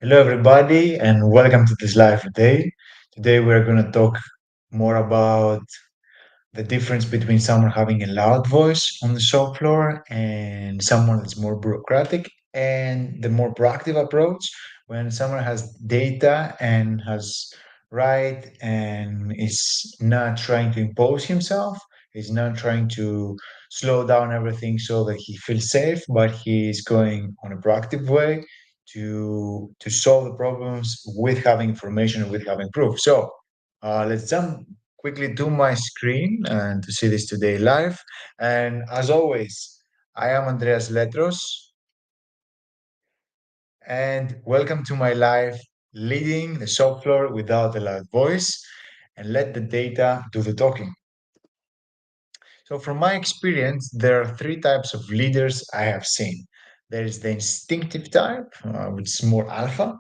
Hello, everybody, and welcome to this live day. Today, we're going to talk more about the difference between someone having a loud voice on the shop floor and someone that's more bureaucratic, and the more proactive approach when someone has data and has right and is not trying to impose himself, is not trying to slow down everything so that he feels safe, but he is going on a proactive way to solve the problems with having information and with having proof. So let's jump quickly to my screen and to see this today live. And as always, I am Andreas Letros, and welcome to my live leading the shop floor without a loud voice and let the data do the talking. So, from my experience, there are three types of leaders I have seen. There is the instinctive type, which is more alpha,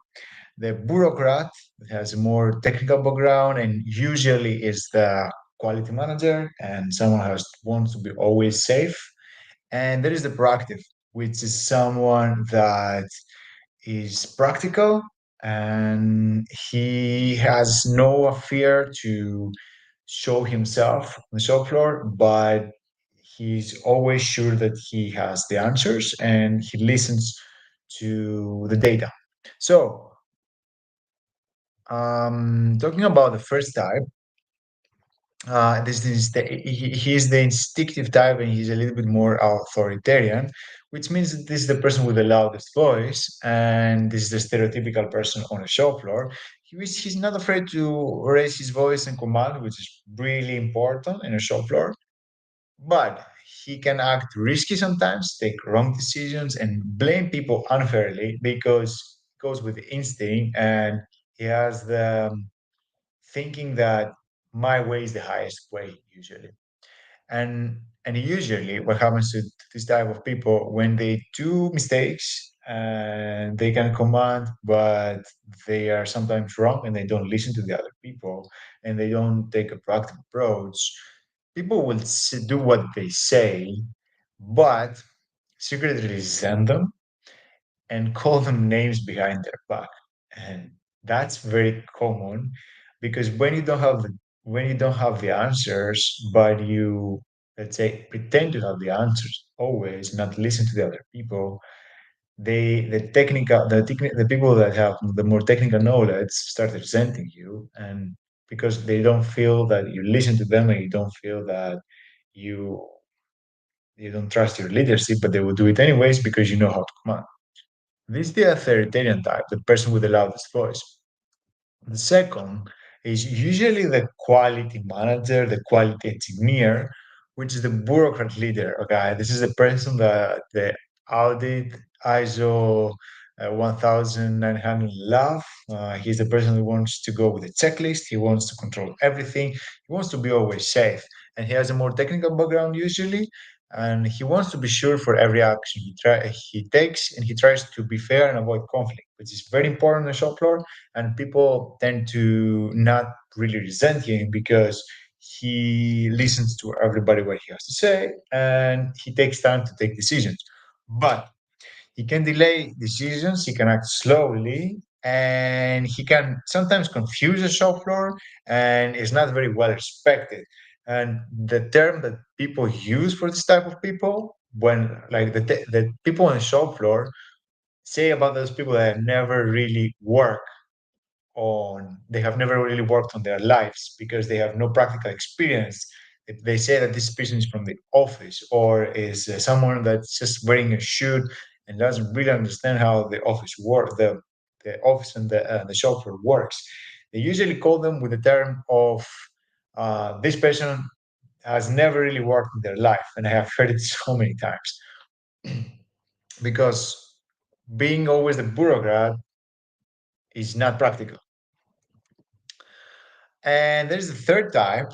the bureaucrat that has a more technical background and usually is the quality manager and someone who wants to be always safe. And there is the proactive, which is someone that is practical and he has no fear to show himself on the shop floor, but he's always sure that he has the answers and he listens to the data. So, talking about the first type, this is he's the instinctive type and he's a little bit more authoritarian, which means that this is the person with the loudest voice and this is the stereotypical person on a show floor. He's not afraid to raise his voice and command, which is really important in a show floor, but he can act risky sometimes, take wrong decisions, and blame people unfairly because it goes with instinct and he has the thinking that my way is the highest way usually. And usually what happens to this type of people when they do mistakes and they can command, but they are sometimes wrong and they don't listen to the other people and they don't take a proactive approach, people will do what they say, but secretly resent them and call them names behind their back. And that's very common because when you don't have the answers, but you, let's say, pretend to have the answers always, not listen to the other people, the people that have the more technical knowledge start resenting you, and because they don't feel that you listen to them and you don't feel that you you don't trust your leadership, but they will do it anyways because you know how to command. This is the authoritarian type, the person with the loudest voice. The second is usually the quality manager, the quality engineer, which is the bureaucrat leader. Okay, this is the person that the audit ISO 1900 love. He's the person who wants to go with a checklist. He wants to control everything. He wants to be always safe, and he has a more technical background usually. And he wants to be sure for every action he takes, and he tries to be fair and avoid conflict, which is very important on the shop floor, and people tend to not really resent him because he listens to everybody what he has to say and he takes time to take decisions, but he can delay decisions, he can act slowly, and he can sometimes confuse the shop floor and is not very well respected. And the term that people use for this type of people, when like the people on the shop floor say about those people that have never really worked they have never really worked on their lives because they have no practical experience. If they say that this person is from the office or is someone that's just wearing a suit and doesn't really understand how the office work the office and the shop floor works, they usually call them with the term of this person has never really worked in their life, and I have heard it so many times because being always the bureaucrat is not practical. And there's the third type,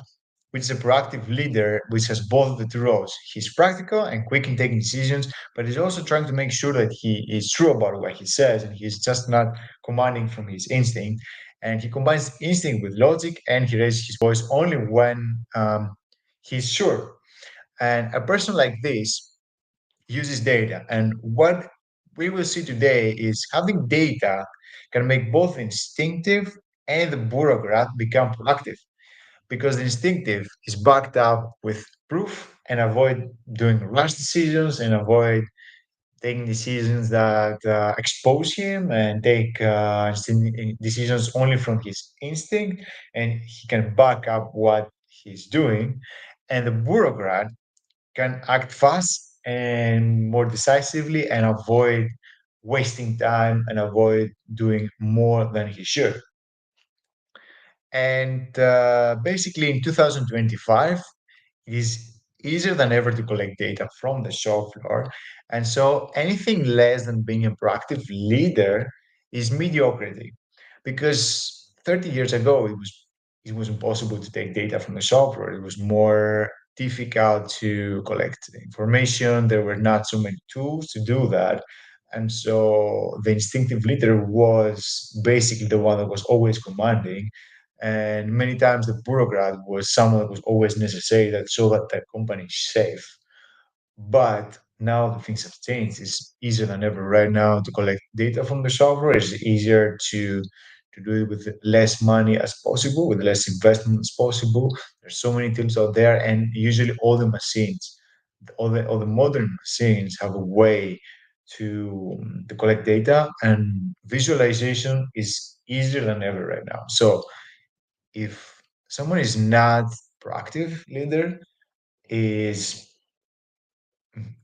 which is a proactive leader, which has both the two roles. He's practical and quick in taking decisions, but he's also trying to make sure that he is true about what he says and he's just not commanding from his instinct. And he combines instinct with logic and he raises his voice only when he's sure. And a person like this uses data. And what we will see today is having data can make both instinctive and the bureaucrat become proactive because the instinctive is backed up with proof and avoid doing rash decisions and avoid taking decisions that expose him and take decisions only from his instinct, and he can back up what he's doing. And the bureaucrat can act fast and more decisively and avoid wasting time and avoid doing more than he should. And basically, in 2025, it is easier than ever to collect data from the shop floor. And so anything less than being a proactive leader is mediocrity. Because 30 years ago, it was impossible to take data from the shop floor. It was more difficult to collect information. There were not so many tools to do that. And so the instinctive leader was basically the one that was always commanding, and many times the bureaucrat was someone that was always necessary that so that the company is safe. But now the things have changed. It's easier than ever right now to collect data from the software. It's easier to do it with less money as possible, with less investment as possible. There's so many tools out there, and usually all the modern machines have a way to collect data, and visualization is easier than ever right now. So if someone is not proactive leader is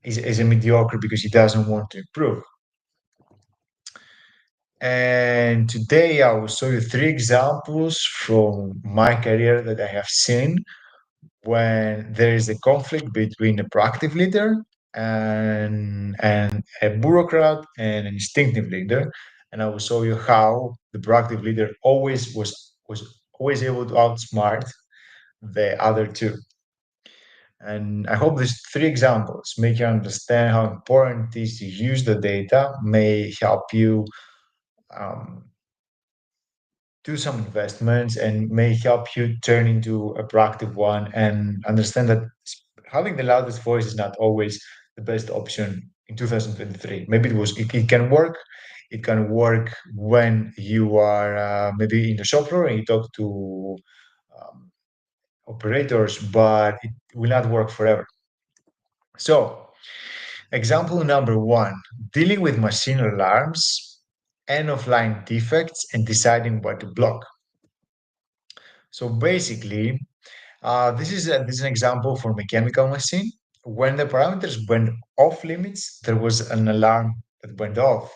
is a mediocre because he doesn't want to improve. And today I will show you three examples from my career that I have seen when there is a conflict between a proactive leader and a bureaucrat and an instinctive leader. And I will show you how the proactive leader always was always able to outsmart the other two. And I hope these three examples make you understand how important it is to use the data, may help you um, do some investments, and may help you turn into a proactive one and understand that having the loudest voice is not always the best option in 2023. Maybe it can work. It can work when you are maybe in the shop floor and you talk to um, operators, but it will not work forever. So, example number one, dealing with machine alarms, end of line defects, and deciding what to block. So basically, this is an example for mechanical machine. When the parameters went off limits, there was an alarm that went off.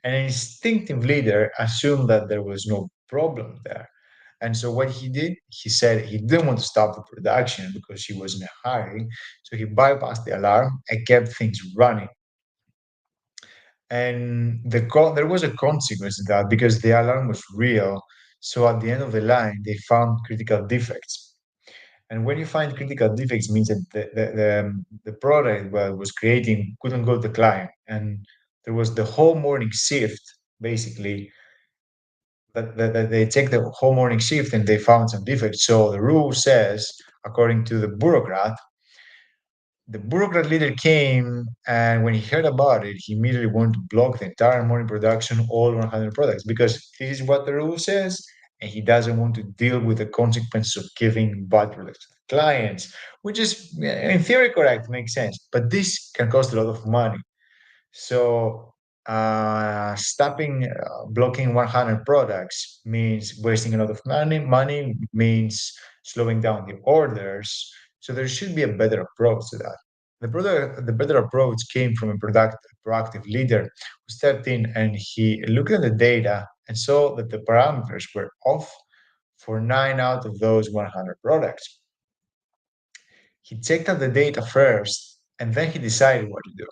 And an instinctive leader assumed that there was no problem there. And so what he did, he said he didn't want to stop the production because he was in a hurry. So he bypassed the alarm and kept things running. And there was a consequence to that because the alarm was real. So at the end of the line, they found critical defects. And when you find critical defects, means that the product well was creating couldn't go to the client, and there was the whole morning shift basically that they checked the whole morning shift and they found some defects. So the rule says, according to the bureaucrat leader came, and when he heard about it, he immediately wanted to block the entire morning production, all 100 products, because this is what the rule says, and he doesn't want to deal with the consequences of giving bad products to clients, which is, in theory, correct, makes sense. But this can cost a lot of money. So stopping blocking 100 products means wasting a lot of money. Money means slowing down the orders. So there should be a better approach to that. The better approach came from a proactive leader who stepped in and he looked at the data and saw that the parameters were off for 9 out of those 100 products. He checked out the data first and then he decided what to do.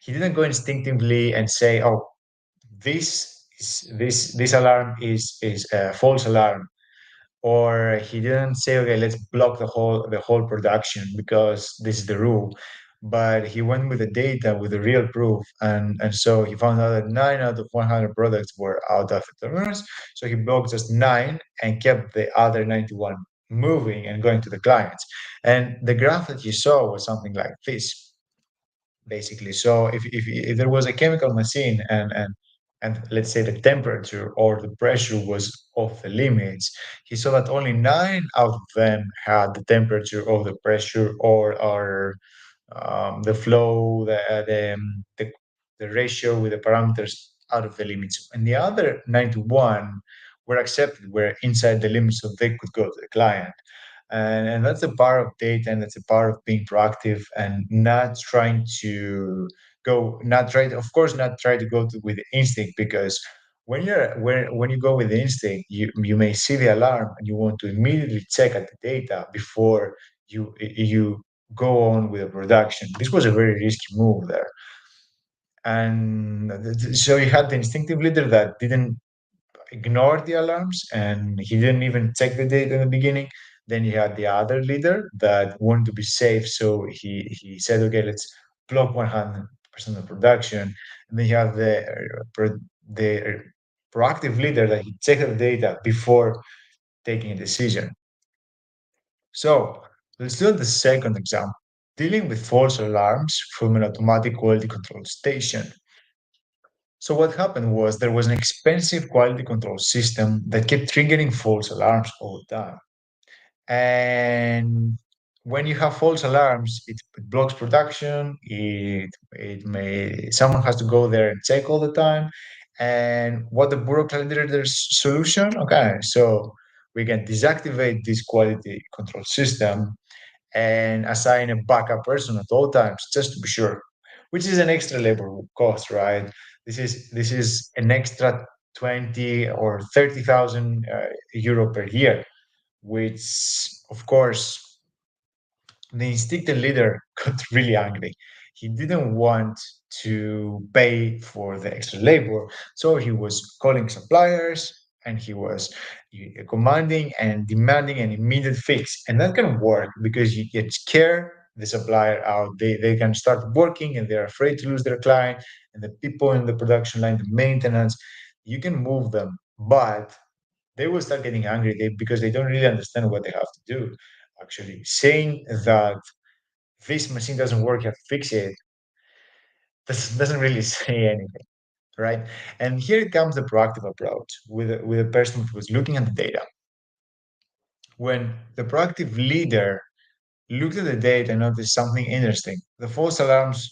He didn't go instinctively and say, "Oh, this alarm is a false alarm," or he didn't say, "Okay, let's block the whole production because this is the rule." But he went with the data, with the real proof, and so he found out that 9 out of 100 products were out of tolerance. So he blocked just 9 and kept the other 91 moving and going to the clients. And the graph that you saw was something like this basically. So if there was a chemical machine and and let's say the temperature or the pressure was off the limits, he saw that only 9 out of them had the temperature or the pressure or the flow, the ratio with the parameters out of the limits. And the other 91 were accepted, were inside the limits, so they could go to the client. And that's the power of data, and that's the power of being proactive and not trying to not try to, of course, not try to go to, with instinct, because when you go with instinct, you may see the alarm and you want to immediately check at the data before you go on with the production. This was a very risky move there. And so you had the instinctive leader that didn't ignore the alarms and he didn't even check the data in the beginning. Then you had the other leader that wanted to be safe, so he said, okay, let's block 100% of production. And then you have the proactive leader that he checked the data before taking a decision. So let's do the second example, dealing with false alarms from an automatic quality control station. So what happened was there was an expensive quality control system that kept triggering false alarms all the time. And when you have false alarms, it blocks production. It may someone has to go there and check all the time. And what the bureaucrat did their solution? Okay, so we can deactivate this quality control system and assign a backup person at all times just to be sure, which is an extra labor cost, right? This is an extra 20 or 30,000 euro per year, which of course the instinctive leader got really angry. He didn't want to pay for the extra labor, so he was calling suppliers and he was commanding and demanding an immediate fix. And that can work because you get scare the supplier out. They can start working and they're afraid to lose their client. And the people in the production line, the maintenance, you can move them, but they will start getting angry because they don't really understand what they have to do. Actually, saying that this machine doesn't work, you have to fix it, doesn't really say anything, right? And here comes the proactive approach with a person who was looking at the data. When the proactive leader looked at the data and noticed something interesting. The false alarms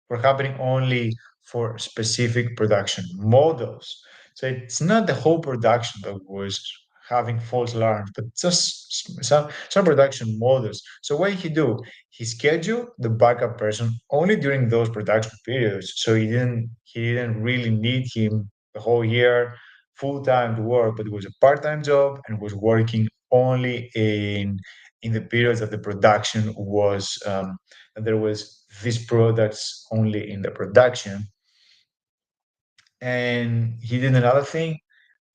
were happening only for specific production models. So it's not the whole production that was having false alarms, but just some production models. So what did he do? He scheduled the backup person only during those production periods. So he didn't really need him the whole year full time to work, but it was a part-time job and was working only in the periods that the production was there was these products only in the production. And he did another thing.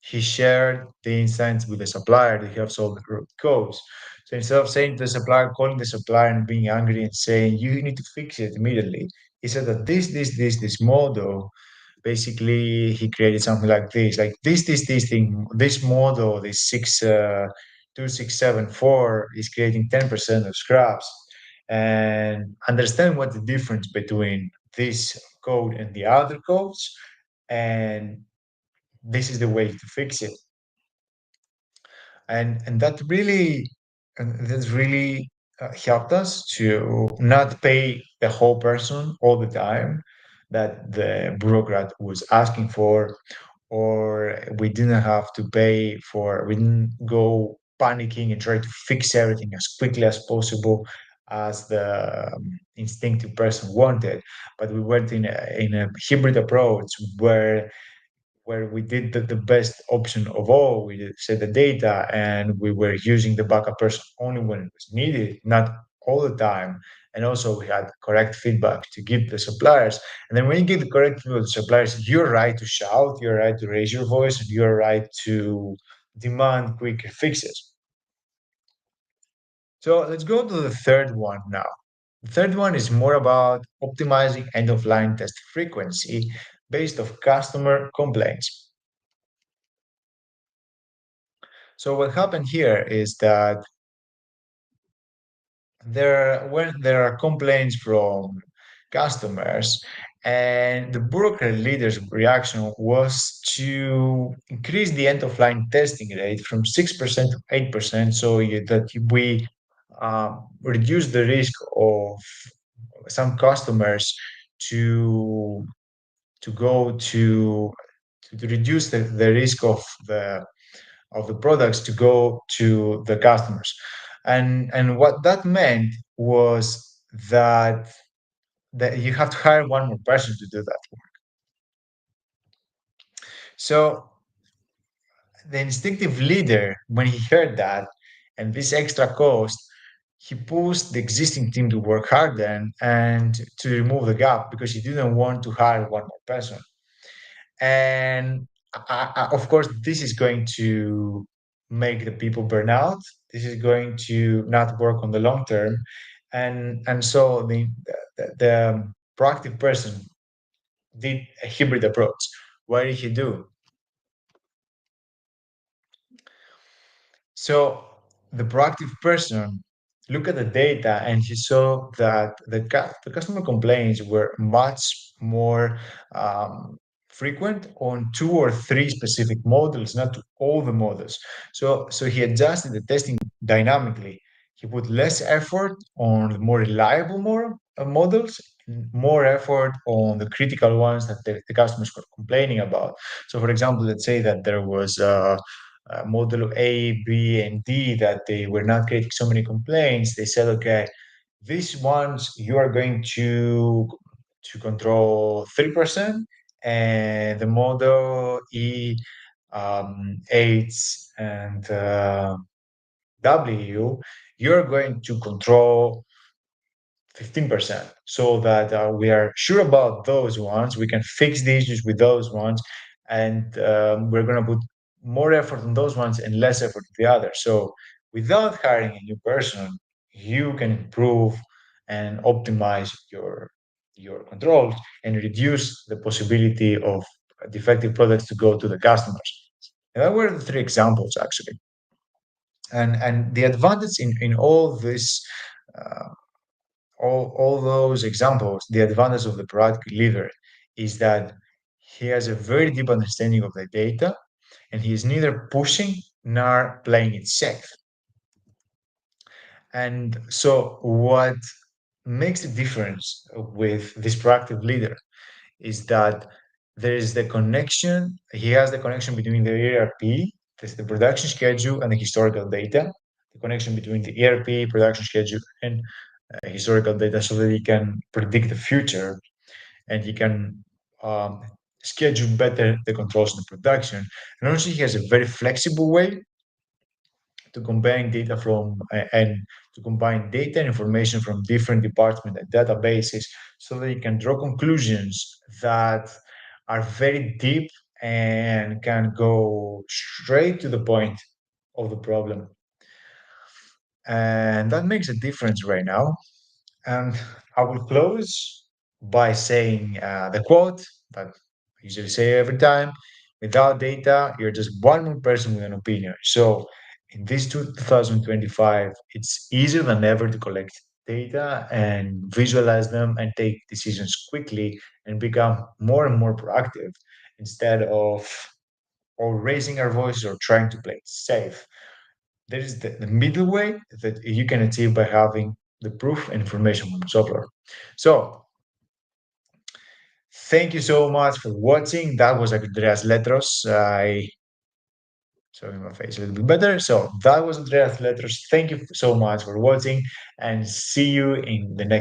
He shared the insights with the supplier that he have solved the root cause. So instead of saying to the supplier, calling the supplier and being angry and saying you need to fix it immediately, he said that this model, basically he created something like this thing, this model, this 2674 is creating 10% of scraps. And understand what the difference between this code and the other codes, and this is the way to fix it. And that really helped us to not pay the whole person all the time that the bureaucrat was asking for, or we didn't go panicking and try to fix everything as quickly as possible as the instinctive person wanted, but we went in a hybrid approach where we did the best option of all. We set the data and we were using the backup person only when it was needed, not all the time. And also we had correct feedback to give the suppliers. And then when you give the correct feedback to suppliers, you're right to shout, you're right to raise your voice, and you're right to demand quicker fixes. So let's go to the third one now. The third one is more about optimizing end of line test frequency based of customer complaints. So what happened here is that when there are complaints from customers. And the bureaucrat leader's reaction was to increase the end of line testing rate from 6% to 8% that we reduce the risk of some customers to to go to reduce the risk of the products to go to the customers. And what that meant was that you have to hire one more person to do that. So the instinctive leader, when he heard that and this extra cost, he pushed the existing team to work harder and to remove the gap because he didn't want to hire one more person. And of course, this is going to make the people burn out. This is going to not work on the long term. And so the proactive person did a hybrid approach. What did he do? So the proactive person looked at the data and he saw that the customer complaints were much more frequent on two or three specific models, not all the models. So he adjusted the testing dynamically. He put less effort on the more reliable models, more effort on the critical ones that the customers were complaining about. So, for example, let's say that there was model A, B, and D that they were not getting so many complaints. They said, okay, these ones you are going to control 3%, and the model E, 8, and W, you're going to control 15% so that we are sure about those ones. We can fix the issues with those ones. And we're going to put more effort on those ones and less effort on the others. So without hiring a new person, you can improve and optimize your controls and reduce the possibility of defective products to go to the customers. And that were the three examples actually. And the advantage in all this all those examples, the advantage of the product leader is that he has a very deep understanding of the data and he is neither pushing nor playing it safe. And so, what makes the difference with this proactive leader is that there is the connection, he has the connection between the ERP, the production schedule, and the historical data, the connection between the ERP, production schedule, and historical data so that he can predict the future and he can um, schedule better the controls in the production. And also, he has a very flexible way to combine data and to combine data and information from different departments and databases so that you can draw conclusions that are very deep and can go straight to the point of the problem. And that makes a difference right now. And I will close by saying the quote that I usually say every time: without data, you're just one more person with an opinion. So, in this 2025, it's easier than ever to collect data and visualize them and take decisions quickly and become more and more proactive instead of or raising our voice or trying to play it safe. There is the middle way that you can achieve by having the proof and information from software. So, thank you so much for watching. That was Andreas Letros. I showing my face a little bit better. So that was Andreas Letros. Thank you so much for watching and see you in the next